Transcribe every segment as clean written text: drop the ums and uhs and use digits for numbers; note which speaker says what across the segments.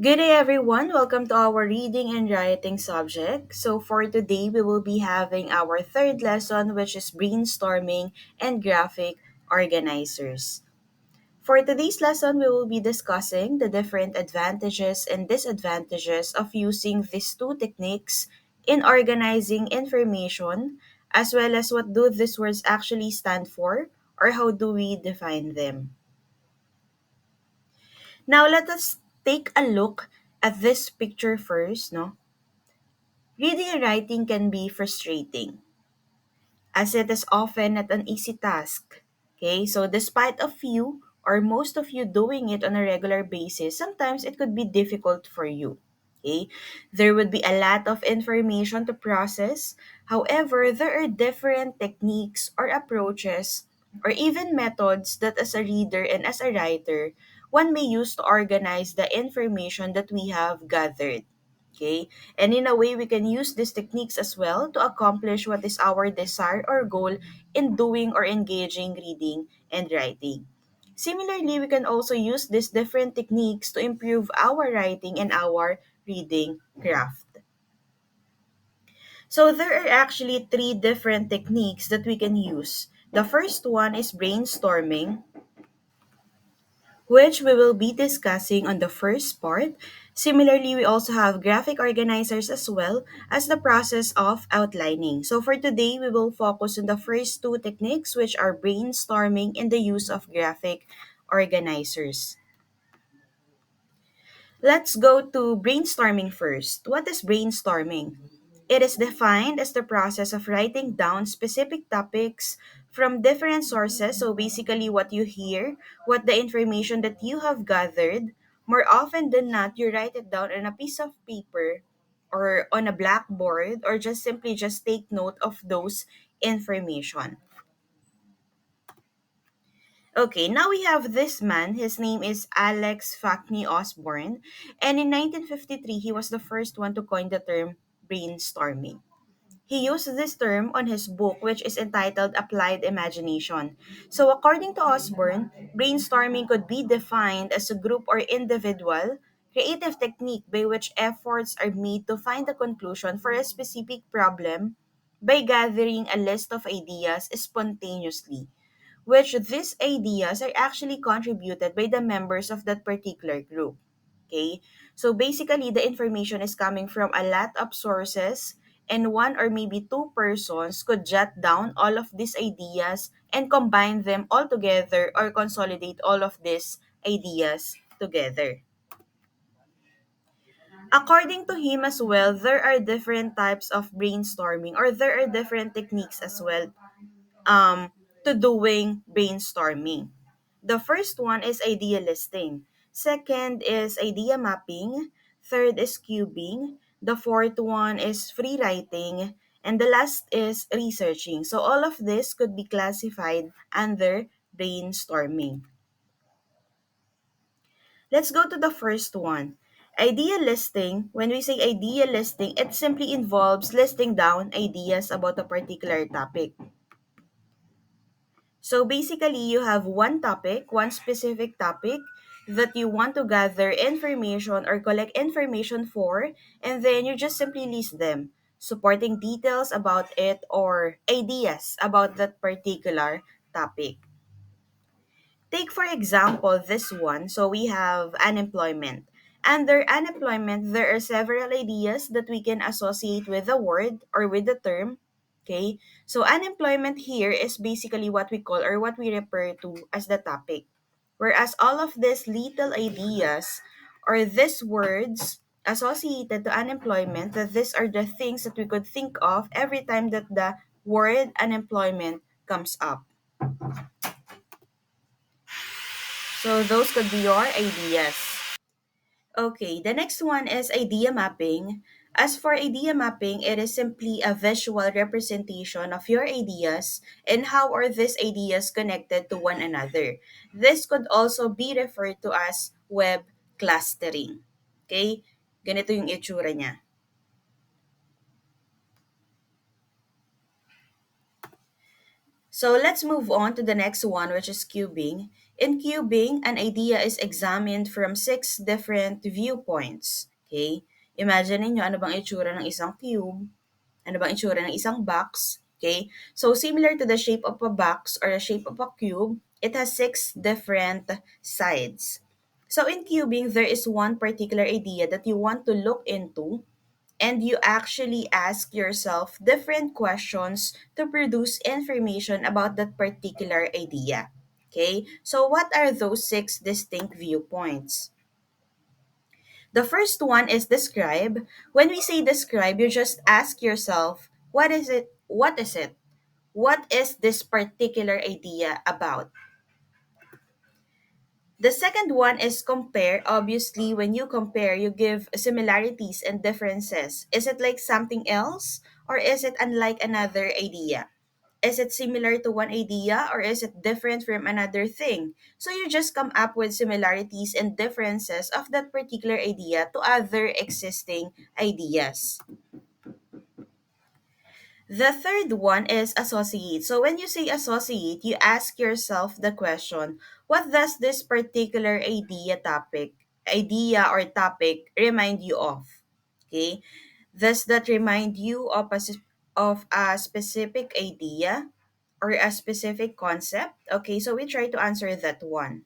Speaker 1: Good day, everyone. Welcome to our reading and writing subject. So, for today, we will be having our third lesson, which is brainstorming and graphic organizers. For today's lesson, we will be discussing the different advantages and disadvantages of using these two techniques in organizing information, as well as what do these words actually stand for, or how do we define them. Now, let us take a look at this picture first, no? Reading and writing can be frustrating as it is often not an easy task. Okay, so despite of you or most of you doing it on a regular basis, sometimes it could be difficult for you. Okay, there would be a lot of information to process. However, there are different techniques or approaches or even methods that as a reader and as a writer, one may use to organize the information that we have gathered. Okay, and in a way, we can use these techniques as well to accomplish what is our desire or goal in doing or engaging reading and writing. Similarly, we can also use these different techniques to improve our writing and our reading craft. So there are actually three different techniques that we can use. The first one is brainstorming, which we will be discussing on the first part. Similarly, we also have graphic organizers as well as the process of outlining. So for today, we will focus on the first two techniques, which are brainstorming and the use of graphic organizers. Let's go to brainstorming first. What is brainstorming? It is defined as the process of writing down specific topics from different sources. So basically, what you hear, what the information that you have gathered, more often than not, you write it down on a piece of paper or on a blackboard or just simply just take note of those information. Okay, now we have this man. His name is Alex Fackney Osborne. And in 1953, he was the first one to coin the term brainstorming. He used this term on his book, which is entitled Applied Imagination. So, according to Osborne, brainstorming could be defined as a group or individual creative technique by which efforts are made to find a conclusion for a specific problem by gathering a list of ideas spontaneously, which these ideas are actually contributed by the members of that particular group. Okay? So basically, the information is coming from a lot of sources, and one or maybe two persons could jot down all of these ideas and combine them all together or consolidate all of these ideas together. According to him as well, there are different types of brainstorming or there are different techniques as well to doing brainstorming. The first one is idea listing. Second is idea mapping. Third is cubing. The fourth one is free writing. And the last is researching. So all of this could be classified under brainstorming. Let's go to the first one. Idea listing, when we say idea listing, it simply involves listing down ideas about a particular topic. So basically, you have one topic, one specific topic that you want to gather information or collect information for, and then you just simply list them, supporting details about it or ideas about that particular topic. Take, for example, this one. So we have unemployment. Under unemployment, there are several ideas that we can associate with the word or with the term. Okay, so unemployment here is basically what we call or what we refer to as the topic. Whereas all of these little ideas or these words associated to unemployment, that these are the things that we could think of every time that the word unemployment comes up. So those could be your ideas. Okay, the next one is idea mapping. As for idea mapping, it is simply a visual representation of your ideas and how are these ideas connected to one another. This could also be referred to as web clustering. Okay? Ganito yung itsura niya. So let's move on to the next one, which is cubing. In cubing, an idea is examined from six different viewpoints. Okay? Imagine niyo ano bang itsura ng isang cube, ano bang itsura ng isang box. Okay? So, similar to the shape of a box or the shape of a cube, it has six different sides. So, in cubing, there is one particular idea that you want to look into, and you actually ask yourself different questions to produce information about that particular idea. Okay? So, what are those six distinct viewpoints? The first one is describe. When we say describe, you just ask yourself, what is it? What is it? What is this particular idea about? The second one is compare. Obviously, when you compare, you give similarities and differences. Is it like something else or is it unlike another idea? Is it similar to one idea or is it different from another thing? So you just come up with similarities and differences of that particular idea to other existing ideas. The third one is associate. So when you say associate, you ask yourself the question, what does this particular idea or topic remind you of? Okay? Does that remind you of of a specific idea or a specific concept? Okay, so we try to answer that one.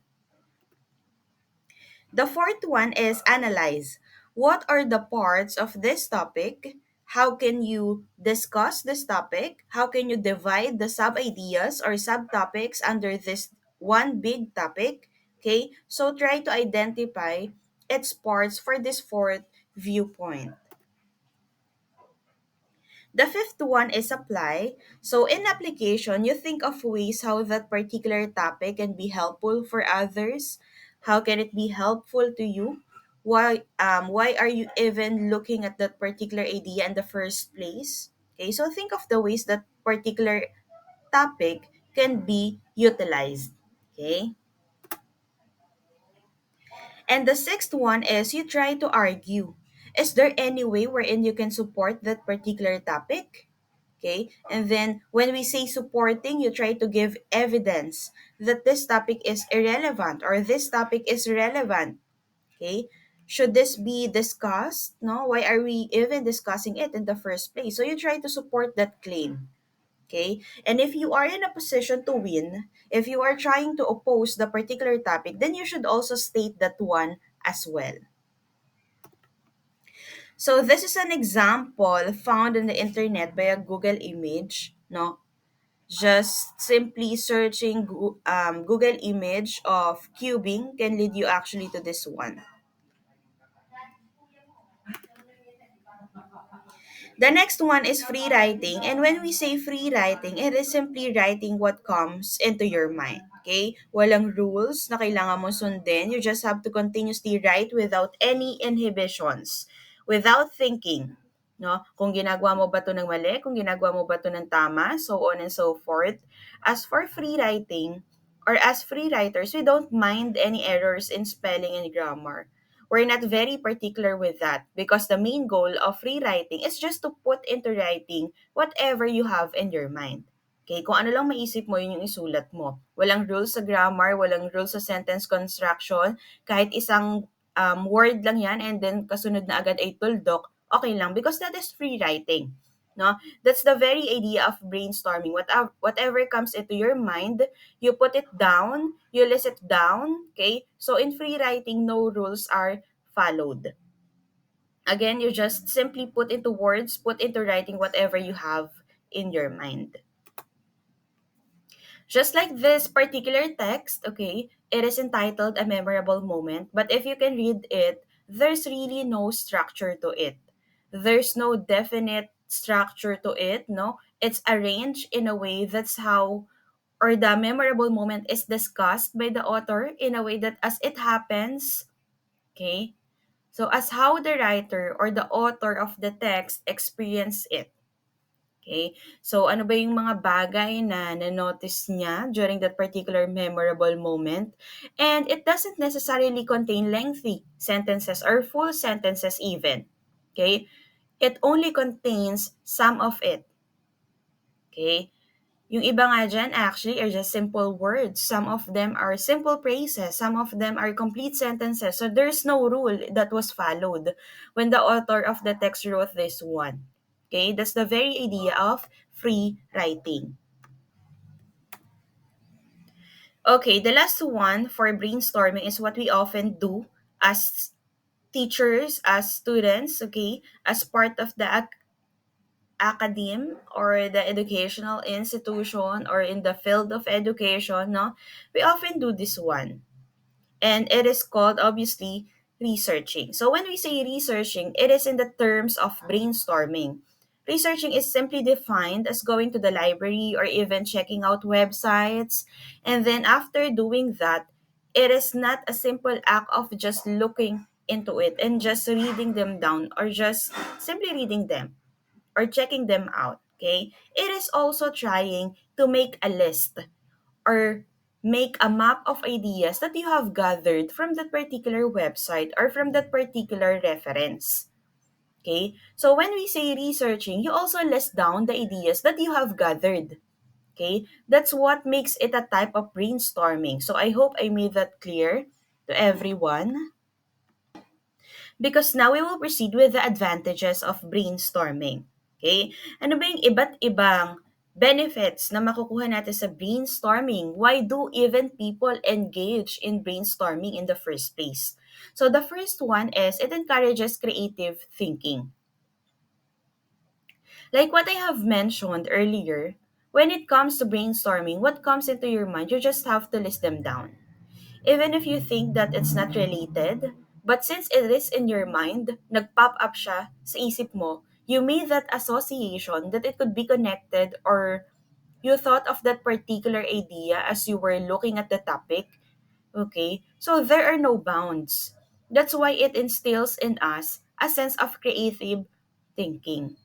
Speaker 1: The fourth one is analyze. What are the parts of this topic? How can you discuss this topic? How can you divide the sub ideas or subtopics under this one big topic? Okay, so try to identify its parts for this fourth viewpoint. The fifth one is apply. So in application, you think of ways how that particular topic can be helpful for others. How can it be helpful to you? Why are you even looking at that particular idea in the first place? Okay, so think of the ways that particular topic can be utilized. Okay? And the sixth one is you try to argue. Is there any way wherein you can support that particular topic? Okay, and then when we say supporting, you try to give evidence that this topic is irrelevant or this topic is relevant. Okay, should this be discussed? No, why are we even discussing it in the first place? So you try to support that claim. Okay, and if you are in a position to win, if you are trying to oppose the particular topic, then you should also state that one as well. So this is an example found on the internet by a Google image, no? Just simply searching Google image of cubing can lead you actually to this one. The next one is free writing. And when we say free writing, it is simply writing what comes into your mind. Okay? Walang rules na kailangan mo sundin. You just have to continuously write without any inhibitions, without thinking. No? Kung ginagawa mo ba to ng mali, kung ginagawa mo ba to ng tama, so on and so forth. As for free writing, or as free writers, we don't mind any errors in spelling and grammar. We're not very particular with that because the main goal of free writing is just to put into writing whatever you have in your mind. Okay, kung ano lang maisip mo, yun yung isulat mo. Walang rules sa grammar, walang rules sa sentence construction. Kahit isang word lang yan and then kasunod na agad ay tuldok, okay lang because that is free writing. No? That's the very idea of brainstorming. Whatever comes into your mind, you put it down, you list it down, okay? So in free writing, no rules are followed. Again, you just simply put into words, put into writing whatever you have in your mind. Just like this particular text, okay, it is entitled A Memorable Moment, but if you can read it, there's really no structure to it. There's no definite structure to it, no? It's arranged in a way that's how or the memorable moment is discussed by the author in a way that as it happens, okay? So as how the writer or the author of the text experience it. Okay? So ano ba yung mga bagay na na-notice niya during that particular memorable moment? And it doesn't necessarily contain lengthy sentences or full sentences even. Okay? It only contains some of it. Okay? Yung iba nga dyan actually are just simple words. Some of them are simple phrases. Some of them are complete sentences. So there's no rule that was followed when the author of the text wrote this one. Okay, that's the very idea of free writing. Okay, the last one for brainstorming is what we often do as teachers, as students, okay, as part of the academe or the educational institution or in the field of education, no, we often do this one. And it is called obviously researching. So when we say researching, it is in the terms of brainstorming. Researching is simply defined as going to the library or even checking out websites. And then after doing that, it is not a simple act of just looking into it and just reading them down or just simply reading them or checking them out. Okay? It is also trying to make a list or make a map of ideas that you have gathered from that particular website or from that particular reference. Okay? So when we say researching, you also list down the ideas that you have gathered. Okay? That's what makes it a type of brainstorming. So I hope I made that clear to everyone. Because now we will proceed with the advantages of brainstorming. Okay? Ano ba yung iba't ibang benefits na makukuha natin sa brainstorming? Why do even people engage in brainstorming in the first place? So the first one is it encourages creative thinking. Like what I have mentioned earlier, when it comes to brainstorming, what comes into your mind, you just have to list them down. Even if you think that it's not related, but since it is in your mind, nag-pop up siya sa isip mo, you made that association that it could be connected or you thought of that particular idea as you were looking at the topic. Okay? So there are no bounds. That's why it instills in us a sense of creative thinking.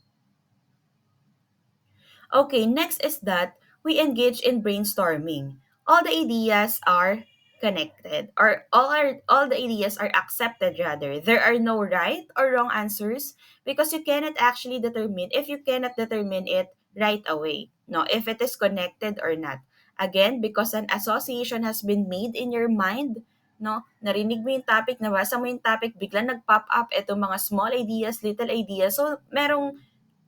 Speaker 1: Okay, next is that we engage in brainstorming. All the ideas are connected or all the ideas are accepted rather. There are no right or wrong answers because you cannot actually determine if you cannot determine it right away. No, if it is connected or not. Again, because an association has been made in your mind, no? Narinig mo yung topic, nabasa mo yung topic, biglang nag-pop up itong mga small ideas, little ideas. So, merong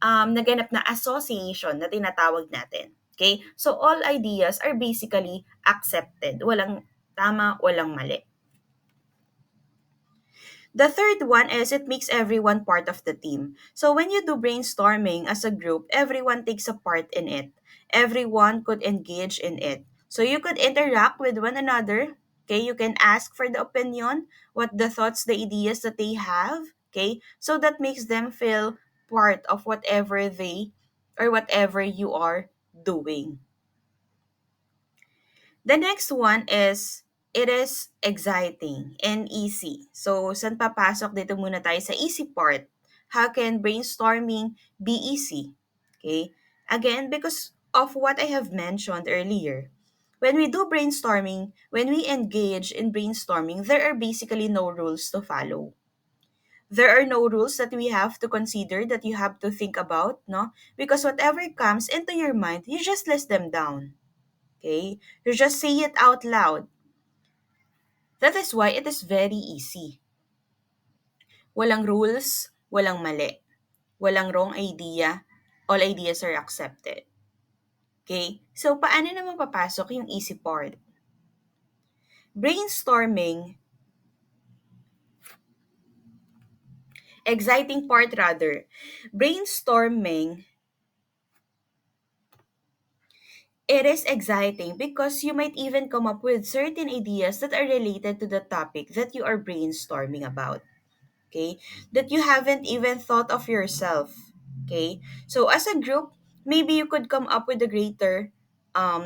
Speaker 1: naganap na association na tinatawag natin. Okay? So, all ideas are basically accepted. Walang tama, walang mali. The third one is it makes everyone part of the team. So, when you do brainstorming as a group, everyone takes a part in it. Everyone could engage in it. So, you could interact with one another. Okay? You can ask for the opinion, what the thoughts, the ideas that they have. Okay? So, that makes them feel part of whatever they or whatever you are doing. The next one is, it is exciting and easy. So, saan papasok? Dito muna tayo sa easy part. How can brainstorming be easy? Okay? Again, because of what I have mentioned earlier. When we do brainstorming, when we engage in brainstorming, there are basically no rules to follow. There are no rules that we have to consider, that you have to think about, no? Because whatever comes into your mind, you just list them down. Okay? You just say it out loud. That is why it is very easy. Walang rules, walang mali. Walang wrong idea. All ideas are accepted. Okay? So, paano naman papasok yung easy part? Brainstorming, exciting part rather. Brainstorming, it is exciting because you might even come up with certain ideas that are related to the topic that you are brainstorming about. Okay, that you haven't even thought of yourself. Okay, so as a group, maybe you could come up with a greater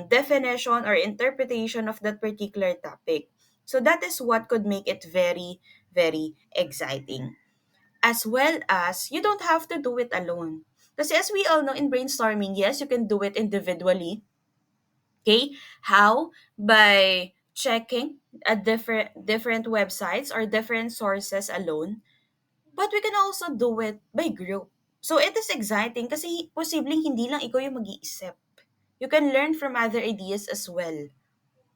Speaker 1: definition or interpretation of that particular topic. So that is what could make it very, very exciting. As well as, you don't have to do it alone. Because as we all know in brainstorming, yes, you can do it individually. Okay, how? By checking a different websites or different sources alone, but we can also do it by group. So it is exciting kasi posibleng hindi lang ikaw yung mag-iisip. You can learn from other ideas as well,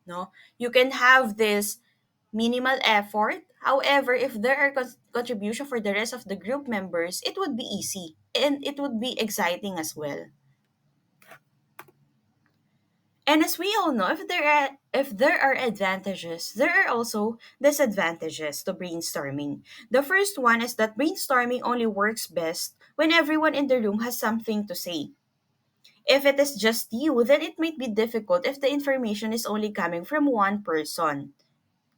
Speaker 1: no? You can have this minimal effort. However, if there are contribution for the rest of the group members, it would be easy and it would be exciting as well. And as we all know, if there are advantages, there are also disadvantages to brainstorming. The first one is that brainstorming only works best when everyone in the room has something to say. If it is just you, then it might be difficult if the information is only coming from one person.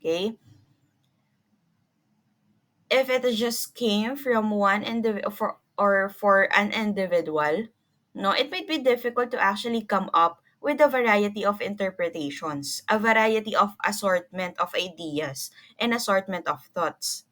Speaker 1: Okay? If it just came from one individual for an individual, no, it might be difficult to actually come up with a variety of interpretations, a variety of assortment of ideas, and assortment of thoughts.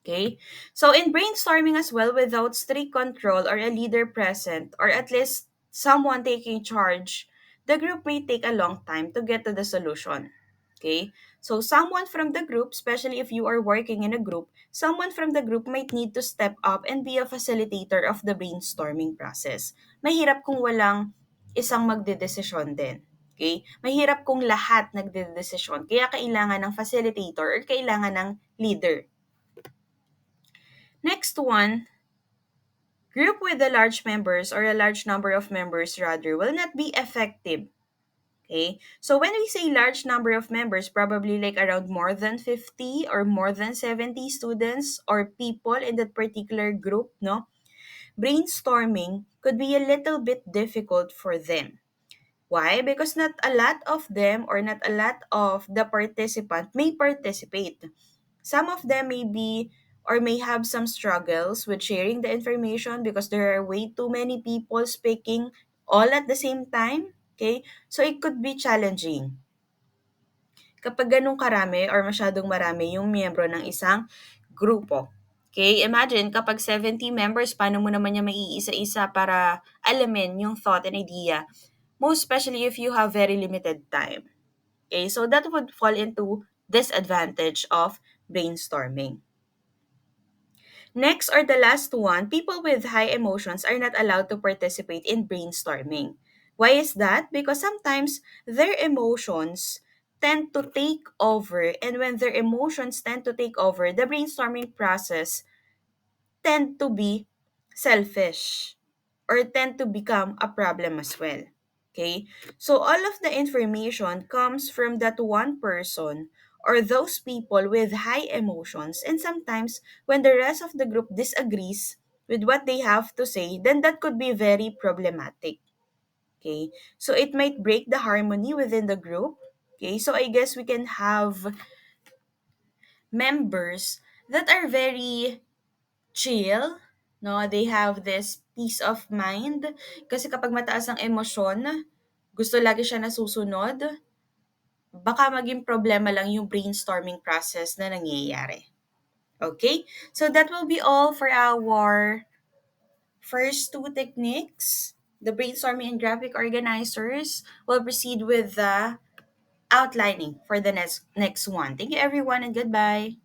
Speaker 1: Okay? So in brainstorming as well, without strict control or a leader present, or at least someone taking charge, the group may take a long time to get to the solution. Okay? So someone from the group, especially if you are working in a group, someone from the group might need to step up and be a facilitator of the brainstorming process. Mahirap kung walang isang magdedesisyon din. Okay? Mahirap kung lahat nagdedesisyon. Kaya kailangan ng facilitator or kailangan ng leader. Next one, group with a large members or a large number of members rather will not be effective. Okay? So when we say large number of members, probably like around more than 50 or more than 70 students or people in that particular group, no? Brainstorming could be a little bit difficult for them. Why? Because not a lot of them or not a lot of the participant may participate. Some of them may be or may have some struggles with sharing the information because there are way too many people speaking all at the same time. Okay? So it could be challenging. Kapag ganun karami or masyadong marami yung miyembro ng isang grupo. Okay? Imagine kapag 70 members, paano mo naman niya maiisa-isa para alamin yung thought and idea? Most especially if you have very limited time. Okay? So that would fall into disadvantage of brainstorming. Next or the last one, people with high emotions are not allowed to participate in brainstorming. Why is that? Because sometimes their emotions tend to take over, and when their emotions tend to take over, the brainstorming process tend to be selfish or tend to become a problem as well. Okay? So all of the information comes from that one person or those people with high emotions, and sometimes when the rest of the group disagrees with what they have to say, then that could be very problematic. Okay? So it might break the harmony within the group. Okay? So I guess we can have members that are very chill, no? They have this peace of mind. Kasi kapag mataas ang emosyon, gusto lagi siya nasusunod, baka maging problema lang yung brainstorming process na nangyayari. Okay? So that will be all for our first two techniques. The brainstorming and graphic organizers will proceed with the outlining for the next one. Thank you everyone and goodbye.